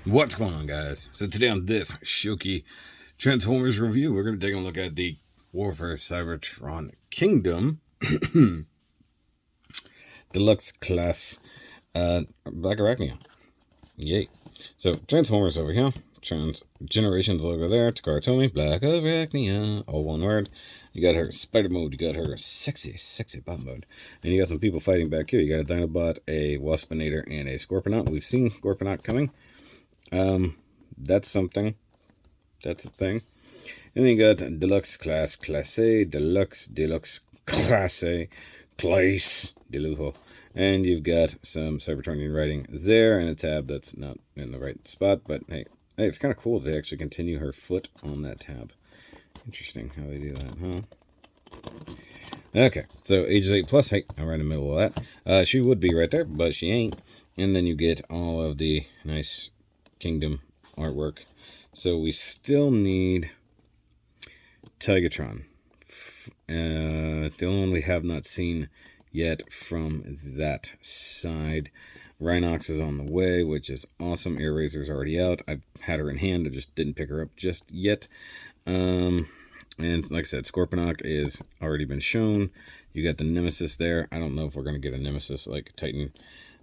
What's going on, guys? So today on this SHOKY Transformers review, we're going to be taking a look at the Warfare Cybertron Kingdom Deluxe Class Blackarachnia. Yay. So Transformers over here. Generations logo there. Takara Tomy, Blackarachnia, all one word. You got her Spider mode. You got her sexy bot mode. And you got some people fighting back here. You got a Dinobot, a Waspinator, and a Scorponaut. We've seen Scorponaut coming. That's something. That's a thing. And then you got Deluxe Class, Class A, Deluxe, Class A, Class de Lujo. And you've got some Cybertronian writing there and a tab that's not in the right spot. But hey, it's kind of cool they actually continue her foot on that tab. Interesting how they do that, huh? Okay, so ages 8 plus. Hey, I'm right in the middle of that. She would be right there, but she ain't. And then you get all of the nice Kingdom artwork. So we still need Tigatron. The only one we have not seen yet from that side. Rhinox is on the way, which is awesome. Air Razor's already out. I've had her in hand. I just didn't pick her up just yet. And like I said, Scorponaut is already been shown. You got the Nemesis there. I don't know if we're going to get a Nemesis like Titan.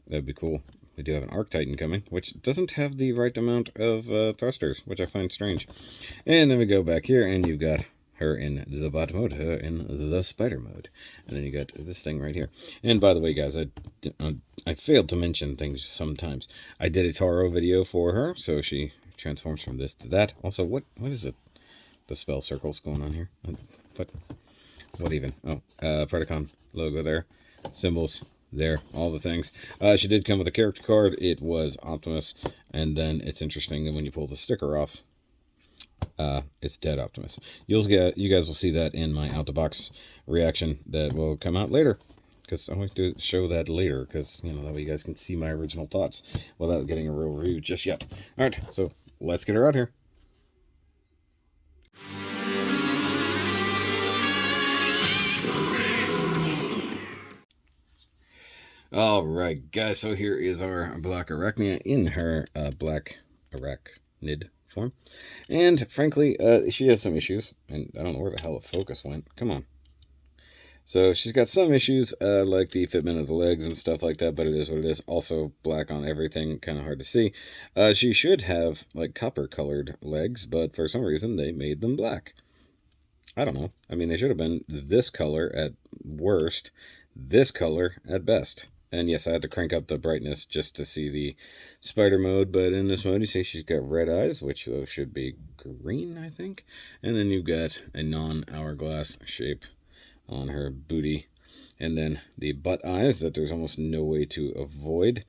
That'd be cool. We do have an Arc Titan coming, which doesn't have the right amount of thrusters, which I find strange. And then we go back here, and you've got her in the bot mode, her in the spider mode. And then you got this thing right here. And by the way, guys, I failed to mention things sometimes. I did a Taro video for her, so she transforms from this to that. Also, what is it? The spell circles going on here? What even? Oh, Predacon logo there. Symbols. There, all the things. She did come with a character card. It was Optimus, and then it's interesting that when you pull the sticker off, it's dead Optimus. You guys will see that in my out the box reaction that will come out later, because I want to show that later, because that way you guys can see my original thoughts without getting a real review just yet. All right, so let's get her out here. Alright, guys, so here is our Blackarachnia in her black arachnid form. And frankly, she has some issues, and I don't know where the hell the focus went. Come on. So she's got some issues, like the fitment of the legs and stuff like that, but it is what it is. Also black on everything, kind of hard to see. She should have, like, copper-colored legs, but for some reason they made them black. I don't know. I mean, they should have been this color at worst, this color at best. And yes, I had to crank up the brightness just to see the spider mode. But in this mode, you see she's got red eyes, which those should be green, I think. And then you've got a non-hourglass shape on her booty. And then the butt eyes that there's almost no way to avoid.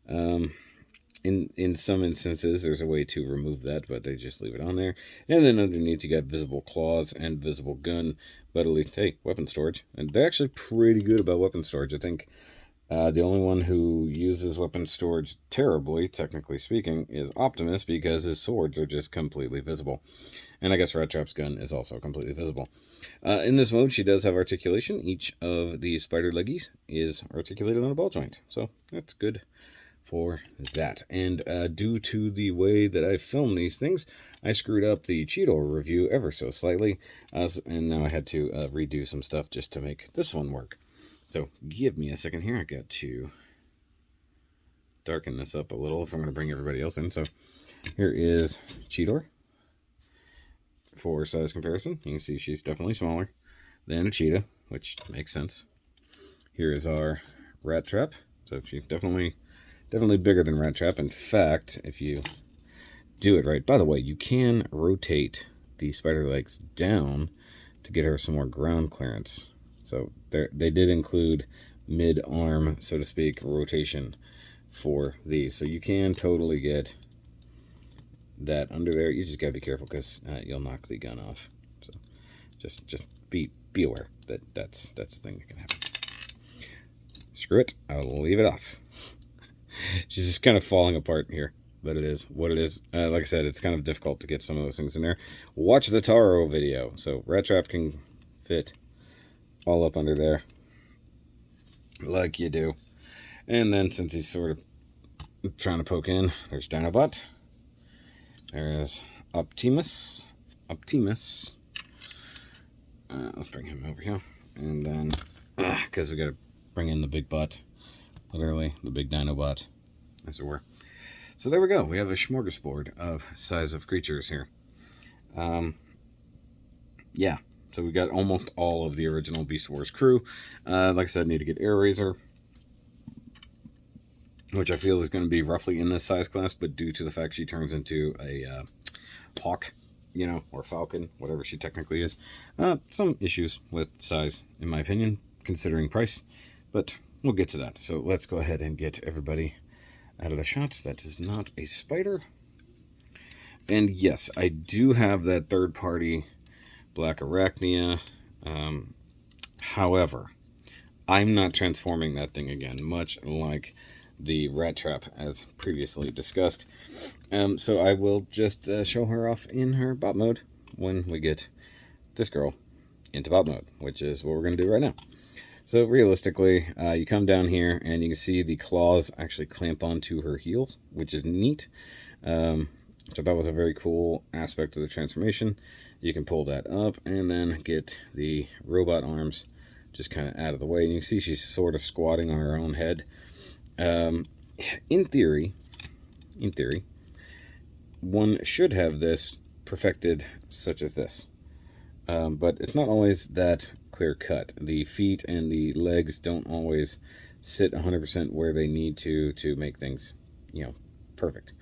In some instances, there's a way to remove that, but they just leave it on there. And then underneath, you got visible claws and visible gun. But at least, hey, weapon storage. And they're actually pretty good about weapon storage, I think. The only one who uses weapon storage terribly, technically speaking, is Optimus, because his swords are just completely visible. And I guess Rat Trap's gun is also completely visible. In this mode, she does have articulation. Each of the spider leggies is articulated on a ball joint. So that's good for that. And due to the way that I film these things, I screwed up the Cheeto review ever so slightly. And now I had to redo some stuff just to make this one work. So give me a second here. I got to darken this up a little if I'm going to bring everybody else in. So here is Cheetor. For size comparison, you can see she's definitely smaller than a cheetah, which makes sense. Here is our Rat Trap. So she's definitely bigger than Rat Trap. In fact, if you do it right, by the way, you can rotate the spider legs down to get her some more ground clearance. So they did include mid-arm, so to speak, rotation for these. So you can totally get that under there. You just got to be careful because you'll knock the gun off. So just be aware that that's the thing that can happen. Screw it. I'll leave it off. She's just kind of falling apart here. But it is what it is. Like I said, it's kind of difficult to get some of those things in there. Watch the Taro video. So Rat Trap can fit all up under there like you do. And then since he's sort of trying to poke in, there's Dinobot. There's Optimus. Optimus. Let's bring him over here. And then, because we got to bring in the big bot. Literally, the big Dinobot, as it were. So there we go. We have a smorgasbord of size of creatures here. Yeah. So we got almost all of the original Beast Wars crew. Like I said, need to get Air Razor, which I feel is going to be roughly in this size class, but due to the fact she turns into a hawk, you know, or falcon, whatever she technically is, some issues with size, in my opinion, considering price, but we'll get to that. So let's go ahead and get everybody out of the shot. That is not a spider. And yes, I do have that third-party Blackarachnia. However, I'm not transforming that thing again, much like the rat trap as previously discussed. So I will just show her off in her bot mode when we get this girl into bot mode, which is what we're going to do right now. So realistically, you come down here and you can see the claws actually clamp onto her heels, which is neat. So that was a very cool aspect of the transformation. You can pull that up and then get the robot arms just kind of out of the way. And you can see she's sort of squatting on her own head. In theory, one should have this perfected such as this. But it's not always that clear cut. The feet and the legs don't always sit 100% where they need to make things, you know, perfect.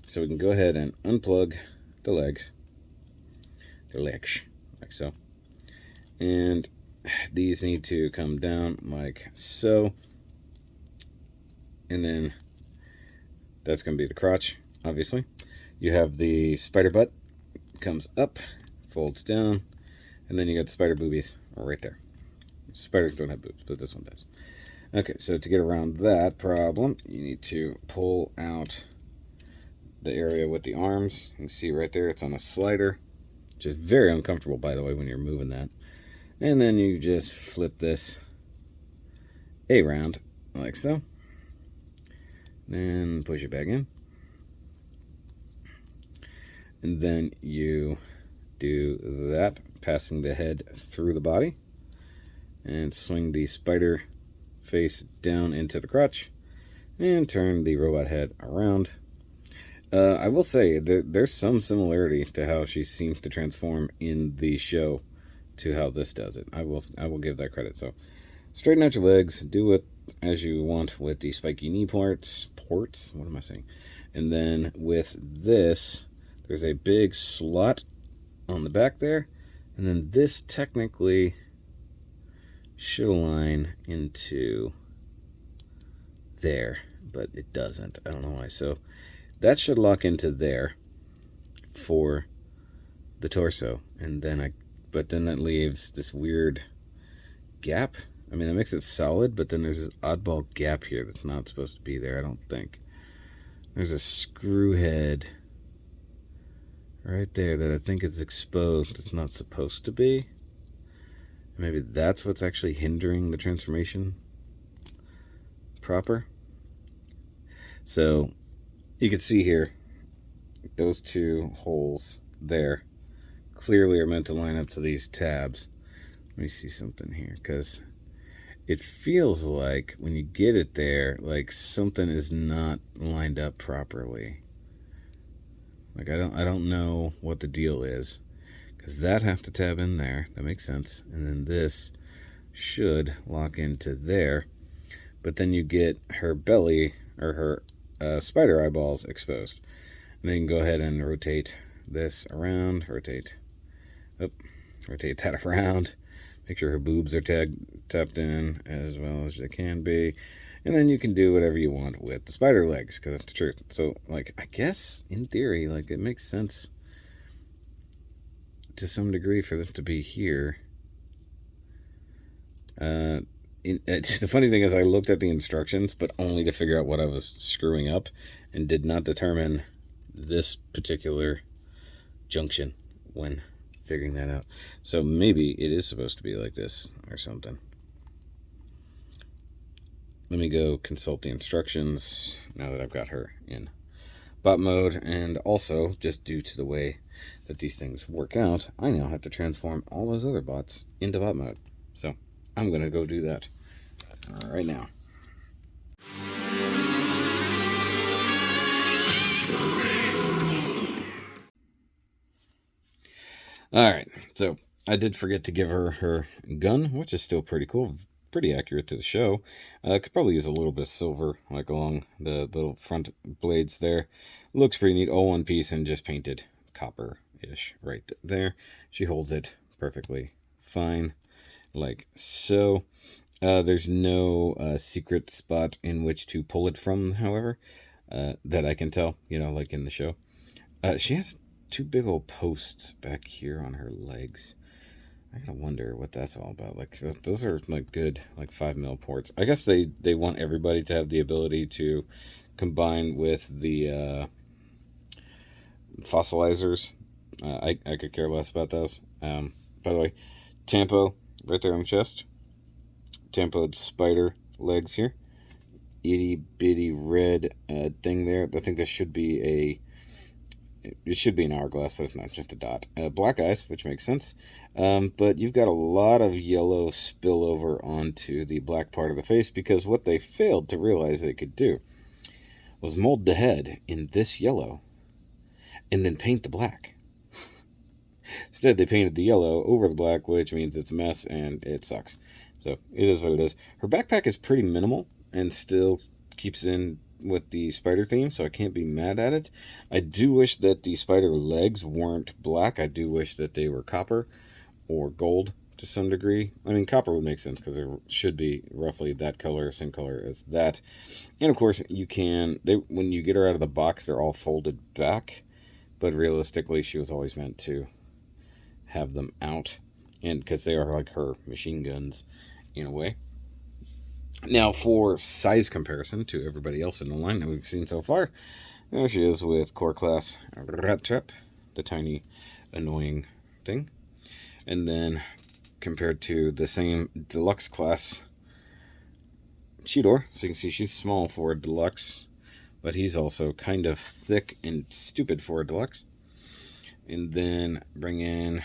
So we can go ahead and unplug the legs, like so. And these need to come down like so. And then that's going to be the crotch, obviously. You have the spider butt, comes up, folds down, and then you got the spider boobies right there. Spiders don't have boobs, but this one does. Okay, so to get around that problem, you need to pull out the area with the arms. You can see right there, it's on a slider, which is very uncomfortable, by the way, when you're moving that. And then you just flip this around like so. Then push it back in. And then you do that, passing the head through the body. And swing the spider face down into the crotch. And turn the robot head around. I will say, there's some similarity to how she seems to transform in the show to how this does it. I will give that credit. So, straighten out your legs. Do it as you want with the spiky knee ports. What am I saying? And then with this, there's a big slot on the back there. And then this technically should align into there, but it doesn't. I don't know why. So that should lock into there for the torso. And then but then that leaves this weird gap. I mean, that makes it solid, but then there's this oddball gap here that's not supposed to be there, I don't think. There's a screw head right there that I think is exposed. It's not supposed to be. Maybe that's what's actually hindering the transformation proper. So you can see here, those two holes there clearly are meant to line up to these tabs. Let me see something here, because it feels like when you get it there, like something is not lined up properly. Like I don't know what the deal is, because that has to tab in there. That makes sense. And then this should lock into there, but then you get her belly or her spider eyeballs exposed. And then you can go ahead and rotate this around, rotate that around. Make sure her boobs are tapped in as well as they can be. And then you can do whatever you want with the spider legs, because that's the truth. So, like, I guess, in theory, like, it makes sense to some degree for this to be here. The funny thing is I looked at the instructions, but only to figure out what I was screwing up, and did not determine this particular junction when figuring that out. So maybe it is supposed to be like this or something. Let me go consult the instructions now that I've got her in bot mode, and also, just due to the way that these things work out, I now have to transform all those other bots into bot mode. So I'm going to go do that right now. Alright, so I did forget to give her her gun, which is still pretty cool, pretty accurate to the show. Could probably use a little bit of silver, like along the little front blades there. Looks pretty neat, all one piece and just painted copper-ish right there. She holds it perfectly fine, like so. There's no secret spot in which to pull it from, however, that I can tell, like in the show. She has two big old posts back here on her legs. I gotta wonder what that's all about. Like, those are like good, like 5mm ports. I guess they want everybody to have the ability to combine with the fossilizers. I could care less about those. By the way, Tampo right there on the chest. Tampoed spider legs here. Itty bitty red thing there. I think this should be it should be an hourglass, but it's not, just a dot. Black eyes, which makes sense. But you've got a lot of yellow spillover onto the black part of the face, because what they failed to realize they could do was mold the head in this yellow and then paint the black. Instead, they painted the yellow over the black, which means it's a mess and it sucks. So it is what it is. Her backpack is pretty minimal and still keeps in with the spider theme, so I can't be mad at it. I do wish that the spider legs weren't black. I do wish that they were copper or gold to some degree. I mean, copper would make sense because it should be roughly that color, same color as that. And of course, when you get her out of the box, they're all folded back. But realistically, she was always meant to have them out, and because they are like her machine guns in a way. Now, for size comparison to everybody else in the line that we've seen so far, there she is with Core Class Rat Trap, the tiny, annoying thing. And then, compared to the same Deluxe Class Cheetor, so you can see she's small for a Deluxe, but he's also kind of thick and stupid for a Deluxe. And then bring in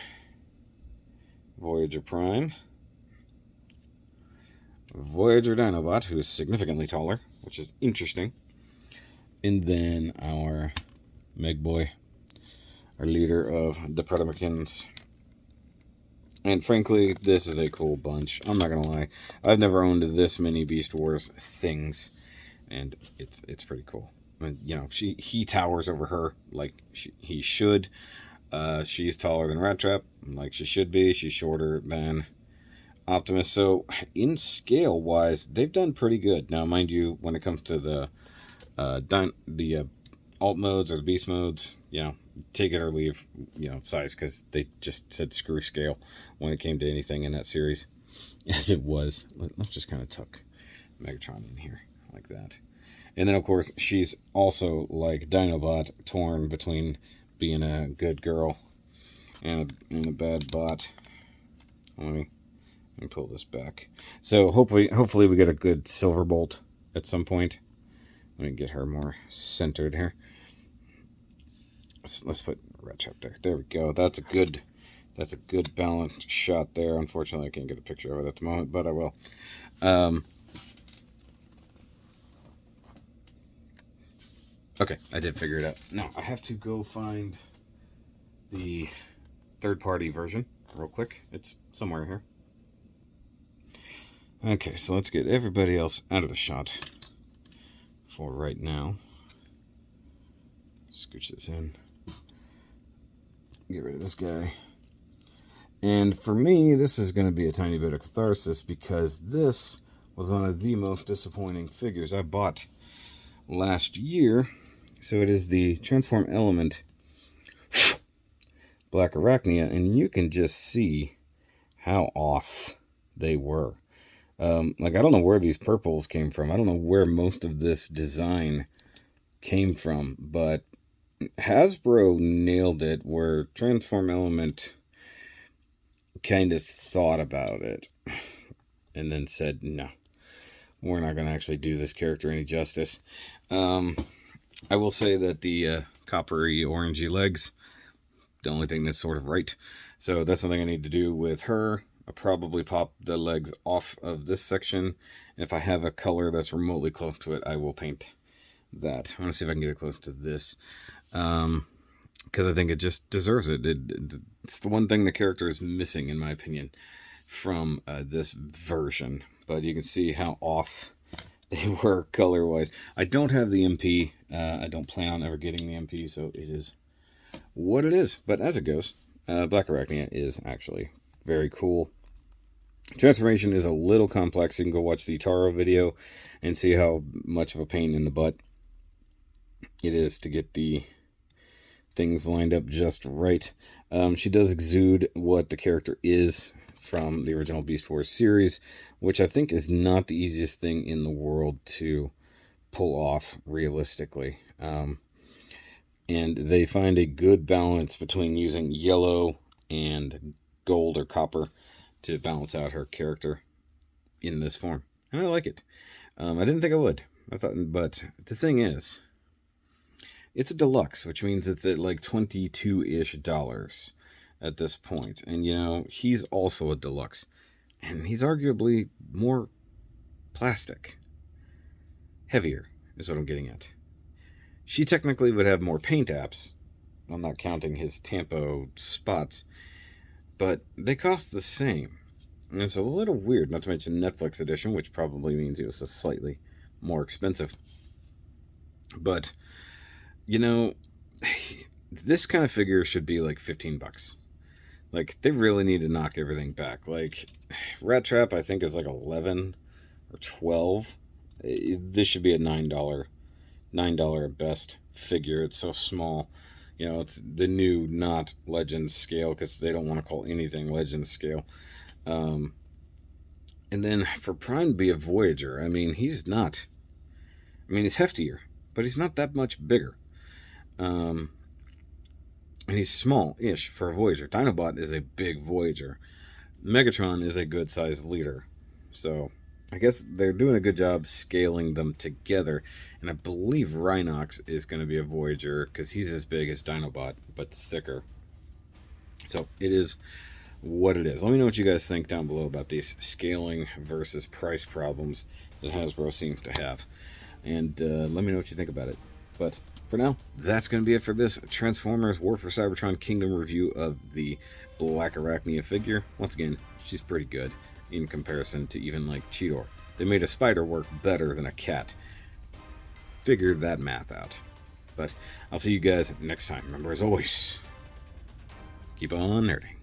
Voyager Prime. Voyager Dinobot, who is significantly taller, which is interesting. And then our Meg Boy, our leader of the Predamekins. And frankly, this is a cool bunch. I'm not gonna lie. I've never owned this many Beast Wars things, and it's pretty cool. And, he towers over her like he should. She's taller than Rat Trap, like she should be. She's shorter than Optimus. So in scale wise, they've done pretty good. Now, mind you, when it comes to the alt modes or the beast modes, take it or leave, size, because they just said screw scale when it came to anything in that series, as it was. Let's just kind of tuck Megatron in here like that. And then of course she's also like Dinobot, torn between being a good girl and a bad bot. Let me pull this back. So hopefully we get a good silver bolt at some point. Let me get her more centered here. Let's put Red Trap there. There we go. That's a good balanced shot there. Unfortunately, I can't get a picture of it at the moment, but I will. Okay, I did figure it out. Now I have to go find the third-party version real quick. It's somewhere here. Okay, so let's get everybody else out of the shot for right now. Scooch this in. Get rid of this guy. And for me, this is going to be a tiny bit of catharsis, because this was one of the most disappointing figures I bought last year. So it is the Transform Element Blackarachnia, and you can just see how off they were. Like, I don't know where these purples came from. I don't know where most of this design came from, but Hasbro nailed it, where Transform Element kind of thought about it and then said, no, we're not going to actually do this character any justice. I will say that the coppery orangey legs, the only thing that's sort of right. So that's something I need to do with her. I'll probably pop the legs off of this section. And if I have a color that's remotely close to it, I will paint that. I want to see if I can get it close to this. Because I think it just deserves it. It's the one thing the character is missing, in my opinion, from this version. But you can see how off they were color-wise. I don't have the MP. I don't plan on ever getting the MP, so it is what it is. But as it goes, Blackarachnia is actually very cool. Transformation is a little complex. You can go watch the Taro video and see how much of a pain in the butt it is to get the things lined up just right. She does exude what the character is from the original Beast Wars series, which I think is not the easiest thing in the world to pull off realistically. And they find a good balance between using yellow and gold or copper to balance out her character in this form. And I like it. I didn't think I would. But the thing is, it's a deluxe, which means it's at like $22-ish at this point. And, you know, he's also a deluxe. And he's arguably more plastic. Heavier is what I'm getting at. She technically would have more paint apps. I'm not counting his Tampo spots. But they cost the same. And it's a little weird, not to mention Netflix edition, which probably means it was a slightly more expensive. But, you know, this kind of figure should be like $15. Like, they really need to knock everything back. Like, Rat Trap, I think, is like 11 or 12. This should be a $9 at best figure. It's so small. You know, it's the new, not Legends scale, because they don't want to call anything Legends scale. And then for Prime to be a Voyager, I mean, he's not. I mean, he's heftier, but he's not that much bigger. And he's small-ish for a Voyager. Dinobot is a big Voyager. Megatron is a good-sized leader. So I guess they're doing a good job scaling them together. And I believe Rhinox is going to be a Voyager because he's as big as Dinobot, but thicker. So it is what it is. Let me know what you guys think down below about these scaling versus price problems that Hasbro seems to have. And let me know what you think about it. But for now, that's going to be it for this Transformers War for Cybertron Kingdom review of the Blackarachnia figure. Once again, she's pretty good in comparison to even like Cheetor. They made a spider work better than a cat. Figure that math out. But I'll see you guys next time. Remember, as always, keep on nerding.